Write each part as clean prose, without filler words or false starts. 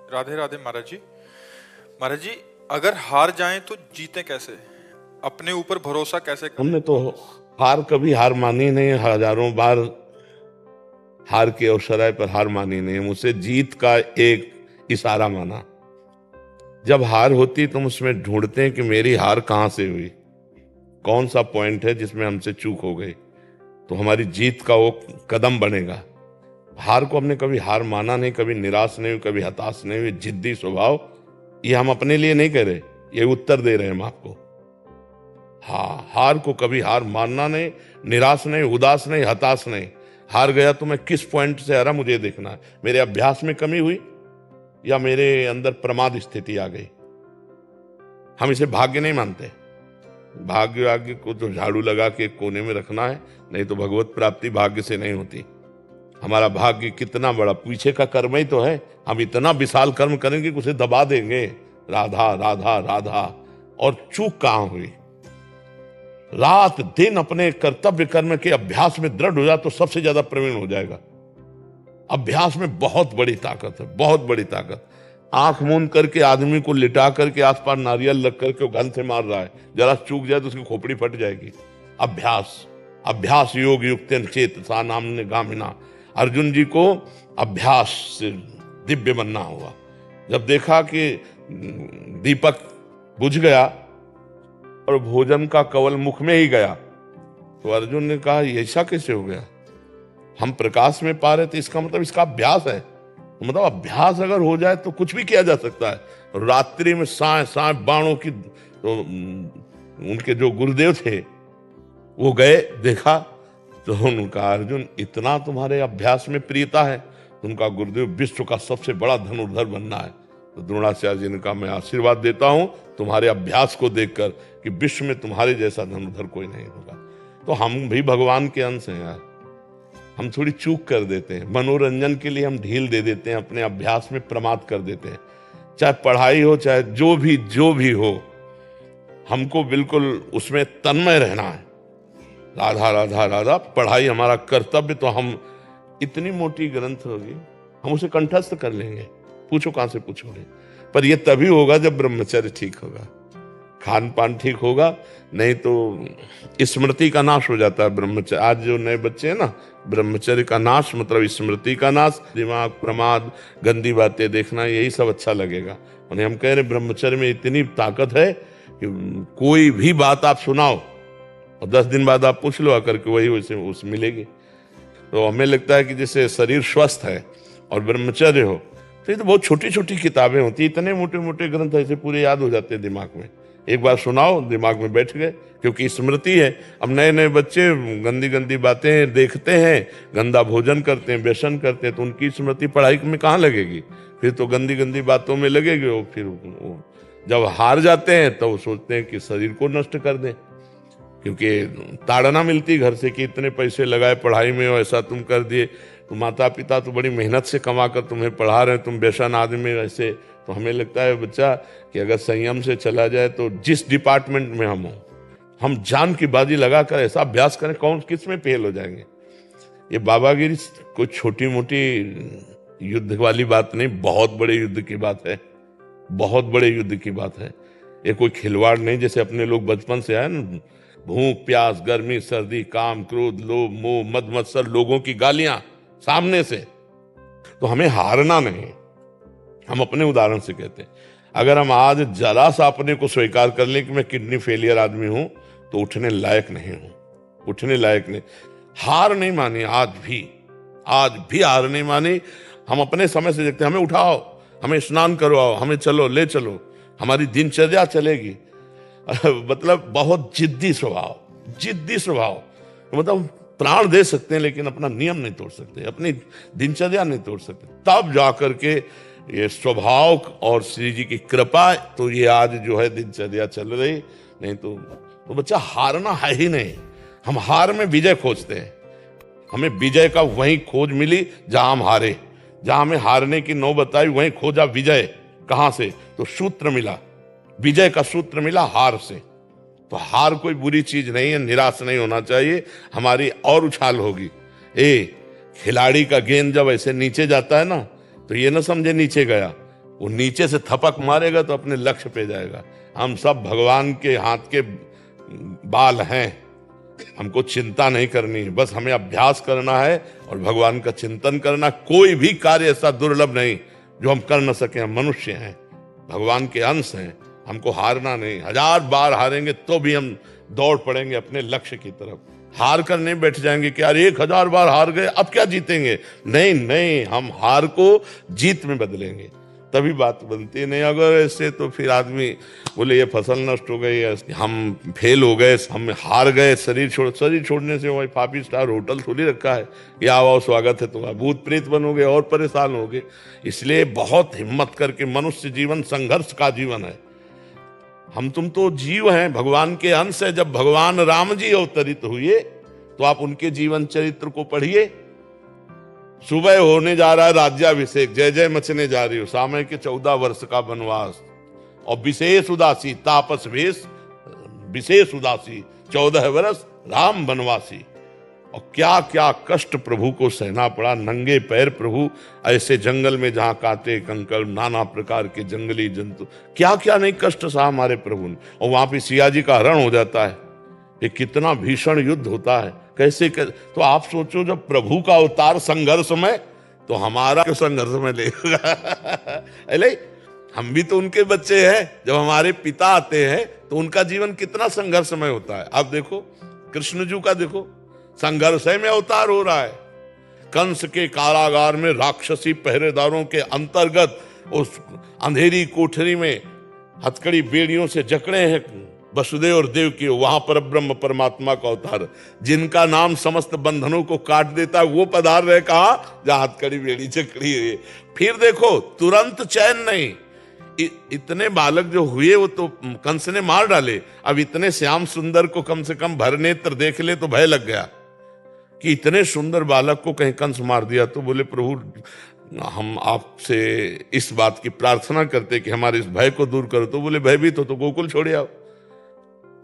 राधे राधे महाराज जी। महाराज जी, अगर हार जाएं तो जीते कैसे? अपने ऊपर भरोसा कैसे करें? हमने तो कभी हार मानी नहीं, हजारों बार हार के अवसराय पर हार मानी नहीं। मुझसे जीत का एक इशारा माना। जब हार होती तो हम उसमें ढूंढते हैं कि मेरी हार कहां से हुई, कौन सा पॉइंट है जिसमें हमसे चूक हो गई, तो हमारी जीत का वो कदम बनेगा। हार को हमने कभी हार माना नहीं, कभी निराश नहीं हुई, कभी हताश नहीं हुई। जिद्दी स्वभाव, ये हम अपने लिए नहीं कह रहे, ये उत्तर दे रहे हैं हम आपको। हाँ, हार को कभी हार मानना नहीं, निराश नहीं, उदास नहीं, हताश नहीं। हार गया तो मैं किस पॉइंट से हारा, मुझे देखना है। मेरे अभ्यास में कमी हुई या मेरे अंदर प्रमाद स्थिति आ गई। हम इसे भाग्य नहीं मानते। भाग्य को तो झाड़ू लगा के कोने में रखना है, नहीं तो भगवत प्राप्ति भाग्य से नहीं होती। हमारा भाग्य कितना बड़ा, पीछे का कर्म ही तो है। हम इतना विशाल कर्म करेंगे कि उसे दबा देंगे। राधा राधा राधा, और चूक कहां हुई? रात दिन अपने कर्तव्य कर्म के अभ्यास में दृढ़ हो जाए तो सबसे ज्यादा प्रवीण हो जाएगा। अभ्यास में बहुत बड़ी ताकत है, बहुत बड़ी ताकत। आंख मूंद करके आदमी को लिटा करके आसपास नारियल लग करके वो गन से मार रहा है, जरा चूक जाए तो उसकी खोपड़ी फट जाएगी। अभ्यास, अभ्यास योग युक्तेन चेत सा नामने गामिना। अर्जुन जी को अभ्यास से दिव्य बनना हुआ। जब देखा कि दीपक बुझ गया और भोजन का कवल मुख में ही गया, तो अर्जुन ने कहा ऐसा कैसे हो गया? हम प्रकाश में पा रहे थे, इसका मतलब इसका अभ्यास है। मतलब अभ्यास अगर हो जाए तो कुछ भी किया जा सकता है। रात्रि में साए साए बाणों की, तो उनके जो गुरुदेव थे वो गए, देखा तो उनका, अर्जुन इतना तुम्हारे अभ्यास में प्रियता है, उनका गुरुदेव विश्व का सबसे बड़ा धनुर्धर बनना है। तो द्रोणाचार्य जी ने कहा मैं आशीर्वाद देता हूं तुम्हारे अभ्यास को देखकर कि विश्व में तुम्हारे जैसा धनुर्धर कोई नहीं होगा। तो हम भी भगवान के अंश हैं यार। हम थोड़ी चूक कर देते हैं, मनोरंजन के लिए हम ढील दे देते हैं, अपने अभ्यास में प्रमाद कर देते हैं। चाहे पढ़ाई हो, चाहे जो भी हो, हमको बिल्कुल उसमें तन्मय रहना है। राधा राधा राधा, पढ़ाई हमारा कर्तव्य। तो हम, इतनी मोटी ग्रंथ होगी, हम उसे कंठस्थ कर लेंगे, पूछो कहां से पूछोगे। पर यह तभी होगा जब ब्रह्मचर्य ठीक होगा, खान पान ठीक होगा, नहीं तो स्मृति का नाश हो जाता है। ब्रह्मचर्य, आज जो नए बच्चे हैं ना, ब्रह्मचर्य का नाश मतलब स्मृति का नाश। दिमाग, प्रमाद, गंदी बातें देखना, यही सब अच्छा लगेगा। उन्हें हम कह रहे ब्रह्मचर्य में इतनी ताकत है कि कोई भी बात आप सुनाओ और 10 दिन बाद आप पूछ लो आकर के, वही वैसे उस मिलेगी। तो हमें लगता है कि जैसे शरीर स्वस्थ है और ब्रह्मचर्य हो, तो ये तो बहुत छोटी छोटी किताबें होती, इतने मोटे मोटे ग्रंथ ऐसे पूरे याद हो जाते हैं दिमाग में। एक बार सुनाओ, दिमाग में बैठ गए, क्योंकि स्मृति है। अब नए नए बच्चे गंदी गंदी बातें देखते हैं, गंदा भोजन करते हैं, व्यसन करते हैं, तो उनकी स्मृति पढ़ाई में कहाँ लगेगी? फिर तो गंदी गंदी बातों में लगेगी। वो फिर वो जब हार जाते हैं तो सोचते हैं कि शरीर को नष्ट कर दें, क्योंकि ताड़ना मिलती घर से कि इतने पैसे लगाए पढ़ाई में और ऐसा तुम कर दिए। तो माता पिता तो बड़ी मेहनत से कमा कर तुम्हें पढ़ा रहे हैं, तुम व्यसन आदमी ऐसे। तो हमें लगता है बच्चा कि अगर संयम से चला जाए तो जिस डिपार्टमेंट में हम हो, हम जान की बाजी लगाकर ऐसा अभ्यास करें, कौन किस में फेल हो जाएंगे। ये बाबागिरी कोई छोटी मोटी युद्ध वाली बात नहीं, बहुत बड़े युद्ध की बात है, बहुत बड़े युद्ध की बात है। ये कोई खिलवाड़ नहीं। जैसे अपने लोग बचपन से आए ना, भूख प्यास गर्मी सर्दी काम क्रोध लोभ मोह मद मत्सर, लोगों की गालियां सामने से, तो हमें हारना नहीं। हम अपने उदाहरण से कहते हैं, अगर हम आज जरा सा अपने को स्वीकार कर लें कि मैं किडनी फेलियर आदमी हूं, तो उठने लायक नहीं हूं, उठने लायक नहीं। हार नहीं मानी, आज भी हार नहीं मानी। हम अपने समय से देखते हैं, हमें उठाओ, हमें स्नान करवाओ, हमें चलो ले चलो, हमारी दिनचर्या चलेगी। मतलब बहुत जिद्दी स्वभाव, जिद्दी स्वभाव। मतलब प्राण दे सकते हैं लेकिन अपना नियम नहीं तोड़ सकते, अपनी दिनचर्या नहीं तोड़ सकते। तब जाकर के ये स्वभाव और श्री जी की कृपा, तो ये आज जो है दिनचर्या चल रही। नहीं तो बच्चा हारना है ही नहीं। हम हार में विजय खोजते हैं। हमें विजय का वहीं खोज मिली जहां हम हारे, जहां हमें हारने की नौबत आई वहीं खोजा विजय। कहां से? तो सूत्र मिला, विजय का सूत्र मिला हार से। तो हार कोई बुरी चीज नहीं है, निराश नहीं होना चाहिए, हमारी और उछाल होगी। खिलाड़ी का गेंद जब ऐसे नीचे जाता है ना, तो ये ना समझे नीचे गया, वो नीचे से थपक मारेगा तो अपने लक्ष्य पे जाएगा। हम सब भगवान के हाथ के बाल हैं, हमको चिंता नहीं करनी है, बस हमें अभ्यास करना है और भगवान का चिंतन करना। कोई भी कार्य ऐसा दुर्लभ नहीं जो हम कर न सके। हम मनुष्य हैं, भगवान के अंश हैं, हमको हारना नहीं। 1000 बार हारेंगे तो भी हम दौड़ पड़ेंगे अपने लक्ष्य की तरफ। हार कर नहीं बैठ जाएंगे कि यार 1000 बार हार गए अब क्या जीतेंगे। नहीं नहीं, हम हार को जीत में बदलेंगे, तभी बात बनती है। नहीं अगर ऐसे तो फिर आदमी बोले ये फसल नष्ट हो गई, हम फेल हो गए, हम हार गए, शरीर छोड़ने से वही 5 स्टार होटल थोड़ी रखा है कि आओ स्वागत है तुम्हारा, भूत प्रेत बनोगे और परेशान होगे। इसलिए बहुत हिम्मत करके, मनुष्य जीवन संघर्ष का जीवन है। हम तुम तो जीव हैं, भगवान के अंश है। जब भगवान राम जी अवतरित हुए तो आप उनके जीवन चरित्र को पढ़िए। सुबह होने जा रहा है राज्याभिषेक, जय जय मचने जा रही हो, सामय के 14 वर्ष का वनवास और विशेष उदासी, तापस वेश विशेष उदासी, 14 वर्ष राम वनवासी। और क्या क्या कष्ट प्रभु को सहना पड़ा। नंगे पैर प्रभु ऐसे जंगल में जहां कांटे कंकड़ नाना प्रकार के जंगली जंतु, क्या क्या नहीं कष्ट सहा हमारे प्रभु ने। और वहां पे सिया जी का हरण हो जाता है, ये कितना भीषण युद्ध होता है। कैसे तो आप सोचो, जब प्रभु का अवतार संघर्ष में, तो हमारा क्यों संघर्ष में लेगा। अरे हम भी तो उनके बच्चे हैं। जब हमारे पिता आते हैं तो उनका जीवन कितना संघर्षमय होता है। आप देखो कृष्ण जी का, देखो संघर्ष में अवतार हो रहा है। कंस के कारागार में राक्षसी पहरेदारों के अंतर्गत उस अंधेरी कोठरी में हथकड़ी बेड़ियों से जकड़े हैं वसुदेव और देव की, वहां पर ब्रह्म परमात्मा का अवतार, जिनका नाम समस्त बंधनों को काट देता है, वो पधार रहे कहा जहां हथकड़ी बेड़ी जकड़ी है। फिर देखो तुरंत चैन नहीं, इतने बालक जो हुए वो तो कंस ने मार डाले। अब इतने श्याम सुंदर को कम से कम भर नेत्र देख ले तो भय लग गया कि इतने सुंदर बालक को कहीं कंस मार दिया। तो बोले प्रभु हम आपसे इस बात की प्रार्थना करते कि हमारे इस भय को दूर करो। तो बोले भयभीत हो तो गोकुल छोड़े आओ।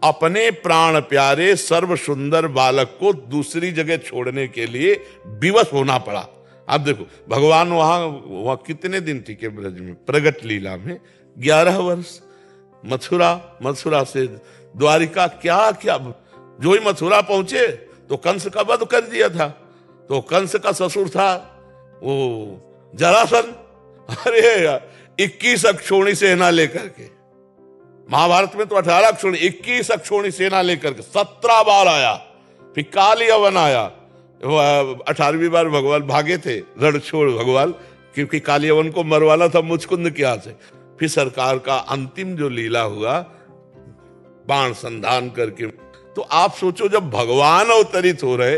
अपने प्राण प्यारे सर्व सुंदर बालक को दूसरी जगह छोड़ने के लिए विवश होना पड़ा। आप देखो भगवान वहां कितने दिन टिके ब्रज में, प्रगट लीला में 11 वर्ष। मथुरा से द्वारिका, क्या क्या, जो ही मथुरा पहुंचे तो कंस का वध कर दिया था। तो कंस का ससुर था वो जरासंध, अरे 21 अक्षोणी सेना लेकर के, महाभारत में तो 18 अक्षोणी, 21 अक्षोणी सेना लेकर के 17 बार आया। फिर काली अवन आया, 18वीं बार भगवान भागे थे रण छोड़ भगवान, क्योंकि काली अवन को मरवाना था मुचकुंद के हाथ से। फिर सरकार का अंतिम जो लीला हुआ बाण संधान करके। तो आप सोचो जब भगवान अवतरित हो रहे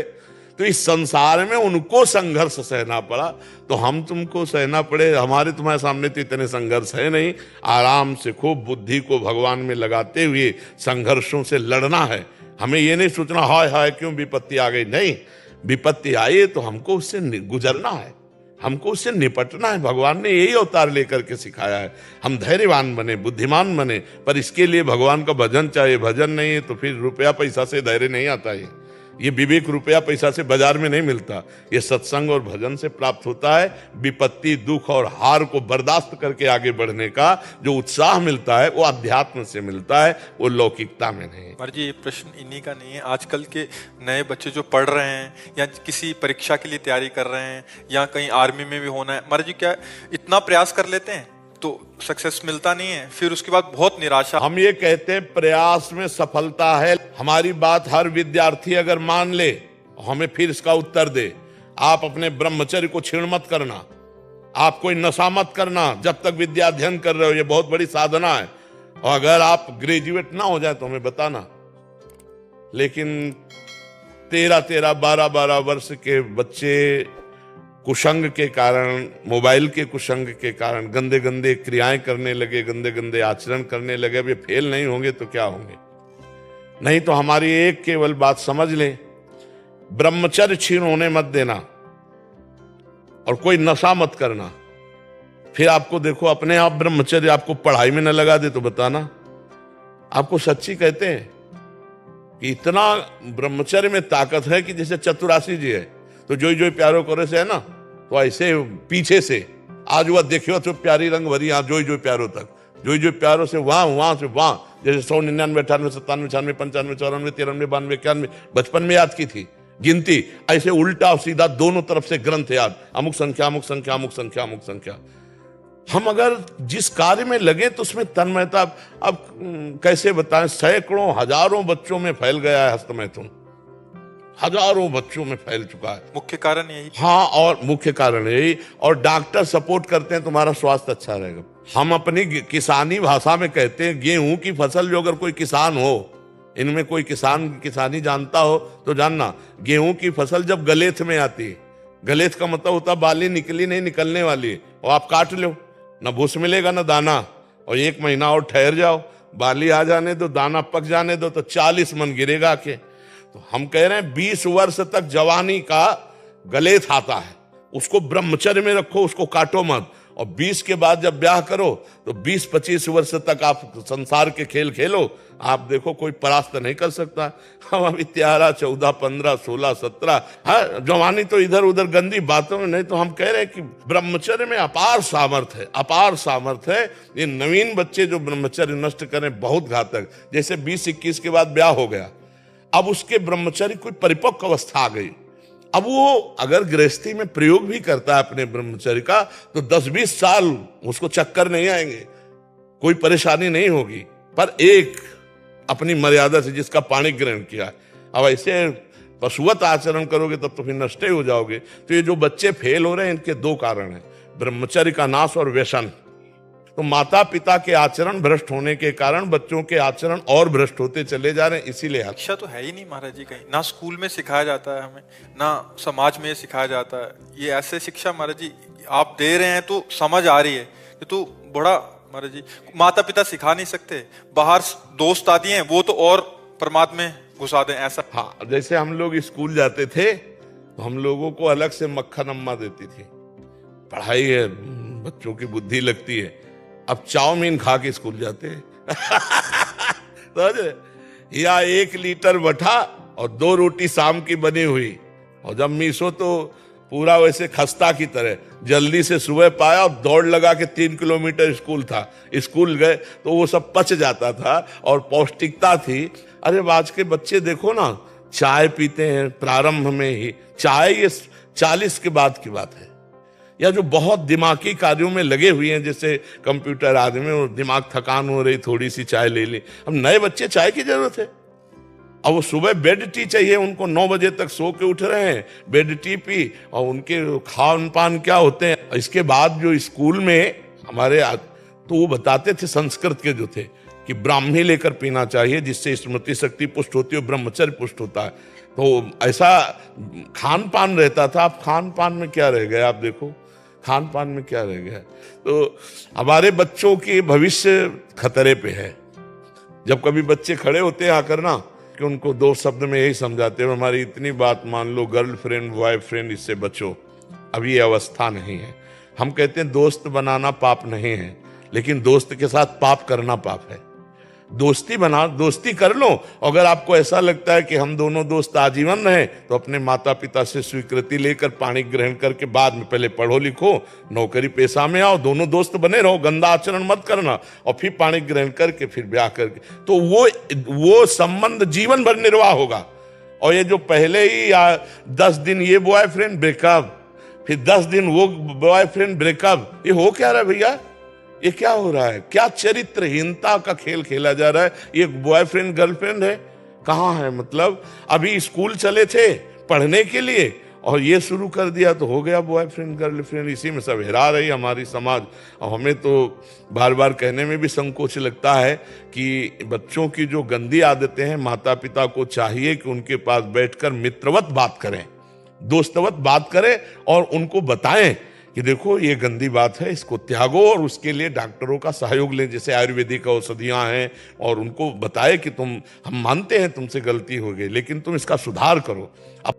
तो इस संसार में उनको संघर्ष सहना पड़ा, तो हम तुमको सहना पड़े। हमारे तुम्हारे सामने तो इतने संघर्ष है नहीं। आराम से खूब बुद्धि को भगवान में लगाते हुए संघर्षों से लड़ना है। हमें ये नहीं सोचना हाय हाय क्यों विपत्ति आ गई। नहीं, विपत्ति आई तो हमको उससे गुजरना है, हमको उससे निपटना है। भगवान ने यही अवतार लेकर के सिखाया है। हम धैर्यवान बने, बुद्धिमान बने, पर इसके लिए भगवान का भजन चाहिए। भजन नहीं है तो फिर रुपया पैसा से धैर्य नहीं आता है। ये विवेक रुपया पैसा से बाजार में नहीं मिलता, ये सत्संग और भजन से प्राप्त होता है। विपत्ति, दुख और हार को बर्दाश्त करके आगे बढ़ने का जो उत्साह मिलता है वो अध्यात्म से मिलता है, वो लौकिकता में नहीं। महाराज जी ये प्रश्न इन्हीं का नहीं है। आजकल के नए बच्चे जो पढ़ रहे हैं या किसी परीक्षा के लिए तैयारी कर रहे हैं या कहीं आर्मी में भी होना है, महाराज जी क्या इतना प्रयास कर लेते हैं तो सक्सेस मिलता नहीं है, फिर उसके बाद बहुत निराशा। हम ये कहते हैं प्रयास में सफलता है। हमारी बात हर विद्यार्थी अगर मान ले, हमें फिर इसका उत्तर दे, आप अपने ब्रह्मचर्य को छीण मत करना, आप कोई नशा मत करना जब तक विद्या अध्ययन कर रहे हो, ये बहुत बड़ी साधना है। और अगर आप ग्रेजुएट ना हो जाए तो हमें बताना। लेकिन 13-13, 12-12 वर्ष के बच्चे कुसंग के कारण, मोबाइल के कुसंग के कारण गंदे गंदे क्रियाएं करने लगे, गंदे गंदे आचरण करने लगे। अब ये फेल नहीं होंगे तो क्या होंगे। नहीं तो हमारी एक केवल बात समझ लें, ब्रह्मचर्य छीन होने मत देना और कोई नशा मत करना। फिर आपको देखो अपने आप ब्रह्मचर्य आपको पढ़ाई में न लगा दे तो बताना। आपको सच्ची कहते हैं कि इतना ब्रह्मचर्य में ताकत है कि जैसे चतुरासी जी है तो जोई जोई प्यारो करे से है ना, तो ऐसे पीछे से आज वह देखियो तो प्यारी रंग भरी यहाँ जो प्यारो तक, जो प्यारो से वहां से वहां, जैसे 100 99 98 97 96 95 94 93 92 91 बचपन में याद की थी गिनती, ऐसे उल्टा और सीधा दोनों तरफ से ग्रंथ याद, अमुक संख्या अमुक संख्या अमुक संख्या अमुक संख्या। हम अगर जिस कार्य में लगे तो उसमें तन्मयता, अब कैसे बताएं, सैकड़ों हजारों बच्चों में फैल गया है हस्तमैथुन, हजारों बच्चों में फैल चुका है। मुख्य कारण यही। हाँ, और मुख्य कारण यही, और डॉक्टर सपोर्ट करते हैं तुम्हारा स्वास्थ्य अच्छा रहेगा। हम अपनी किसानी भाषा में कहते हैं गेहूं की फसल, जो अगर कोई किसान हो, इनमें कोई किसान किसानी जानता हो तो जानना, गेहूं की फसल जब गलेथ में आती है, गलेथ का मतलब होता है बाली निकली नहीं, निकलने वाली है, और आप काट लो, ना भूस मिलेगा ना दाना, और 1 महीना और ठहर जाओ, बाली आ जाने दो, दाना पक जाने दो, तो 40 मन गिरेगा के। तो हम कह रहे हैं 20 वर्ष तक जवानी का गलेथ आता है, उसको ब्रह्मचर्य में रखो, उसको काटो मत, और 20 के बाद जब ब्याह करो तो 20-25 वर्ष तक आप संसार के खेल खेलो, आप देखो कोई परास्त नहीं कर सकता। हम अभी 13, 14, 15, 16, 17, हाँ, जवानी तो इधर उधर गंदी बातों में नहीं। तो हम कह रहे हैं कि ब्रह्मचर्य में अपार सामर्थ्य है, अपार सामर्थ्य है। ये नवीन बच्चे जो ब्रह्मचर्य नष्ट करें बहुत घातक, जैसे 20-21 के बाद ब्याह हो गया, अब उसके ब्रह्मचर्य कोई परिपक्व अवस्था आ गई, अब वो अगर गृहस्थी में प्रयोग भी करता है अपने ब्रह्मचर्य का, तो 10-20 साल उसको चक्कर नहीं आएंगे, कोई परेशानी नहीं होगी। पर एक अपनी मर्यादा से जिसका पाणी ग्रहण किया है, अब ऐसे पशुवत आचरण करोगे तब तो फिर नष्ट ही हो जाओगे। तो ये जो बच्चे फेल हो रहे हैं, इनके 2 कारण हैं, ब्रह्मचर्य का नाश और व्यसन। तो माता पिता के आचरण भ्रष्ट होने के कारण बच्चों के आचरण और भ्रष्ट होते चले जा रहे हैं। इसीलिए शिक्षा तो है ही नहीं महाराज जी, कहीं ना स्कूल में सिखाया जाता है हमें, ना समाज में सिखाया जाता है। ये ऐसे शिक्षा महाराज जी आप दे रहे हैं तो समझ आ रही है, ये तो बड़ा महाराज जी माता पिता सिखा नहीं सकते, बाहर दोस्त आती हैं वो तो और परमात्मा में घुसा दें ऐसा। हाँ, जैसे हम लोग स्कूल जाते थे तो हम लोगों को अलग से मक्खन अम्मा देती थी, पढ़ाई है, बच्चों की बुद्धि लगती है। अब चाउमीन खा के स्कूल जाते हैं तो या 1 लीटर बठा और 2 रोटी शाम की बनी हुई, और जब मीसो तो पूरा वैसे खस्ता की तरह जल्दी से सुबह पाया और दौड़ लगा के 3 किलोमीटर स्कूल था, स्कूल गए तो वो सब पच जाता था और पौष्टिकता थी। अरे आज के बच्चे देखो ना, चाय पीते हैं प्रारंभ में ही, चाय ये 40 के बाद की बात है, या जो बहुत दिमागी कार्यों में लगे हुए हैं, जैसे कंप्यूटर आदमी, और दिमाग थकान हो रही, थोड़ी सी चाय ले ली। अब नए बच्चे चाय की जरूरत है, अब वो सुबह बेड टी चाहिए उनको, 9 बजे तक सो के उठ रहे हैं, बेड टी पी, और उनके खान पान क्या होते हैं। इसके बाद जो स्कूल में हमारे तो वो बताते थे संस्कृत के जो थे कि ब्राह्मी लेकर पीना चाहिए, जिससे स्मृति शक्ति पुष्ट होती है, ब्रह्मचर्य पुष्ट होता है। तो ऐसा खान पान रहता था। अब खान पान में क्या रह गया, आप देखो खान पान में क्या रह गया। तो हमारे बच्चों के भविष्य खतरे पे है। जब कभी बच्चे खड़े होते हैं आकर ना, कि उनको 2 शब्द में यही समझाते हैं, हमारी इतनी बात मान लो, गर्लफ्रेंड बॉयफ्रेंड इससे बचो, अभी ये अवस्था नहीं है। हम कहते हैं दोस्त बनाना पाप नहीं है, लेकिन दोस्त के साथ पाप करना पाप है। दोस्ती बना, दोस्ती कर लो। अगर आपको ऐसा लगता है कि हम दोनों दोस्त आजीवन रहे, तो अपने माता पिता से स्वीकृति लेकर पाणी ग्रहण करके बाद में पहले पढ़ो लिखो, नौकरी पेशा में आओ, दोनों दोस्त बने रहो, गंदा आचरण मत करना, और फिर पाणी ग्रहण करके फिर ब्याह करके, तो वो संबंध जीवन भर निर्वाह होगा। और ये जो पहले ही 10 दिन ये बॉयफ्रेंड ब्रेकअप, फिर 10 दिन वो बॉयफ्रेंड ब्रेकअप, ये हो क्या रहा है भैया? ये क्या हो रहा है? क्या चरित्रहीनता का खेल खेला जा रहा है? ये बॉयफ्रेंड गर्लफ्रेंड है कहाँ है? मतलब अभी स्कूल चले थे पढ़ने के लिए और ये शुरू कर दिया तो हो गया बॉयफ्रेंड गर्लफ्रेंड। इसी में सब हेरा रही हमारी समाज। और हमें तो बार बार कहने में भी संकोच लगता है कि बच्चों की जो गंदी आदतें हैं, माता पिता को चाहिए कि उनके पास बैठकर मित्रवत बात करें, दोस्तवत बात करें और उनको बताएं कि देखो ये गंदी बात है, इसको त्यागो, और उसके लिए डॉक्टरों का सहयोग लें, जैसे आयुर्वेदिक औषधियां हैं, और उनको बताए कि हम मानते हैं तुमसे गलती हो गई, लेकिन तुम इसका सुधार करो। अब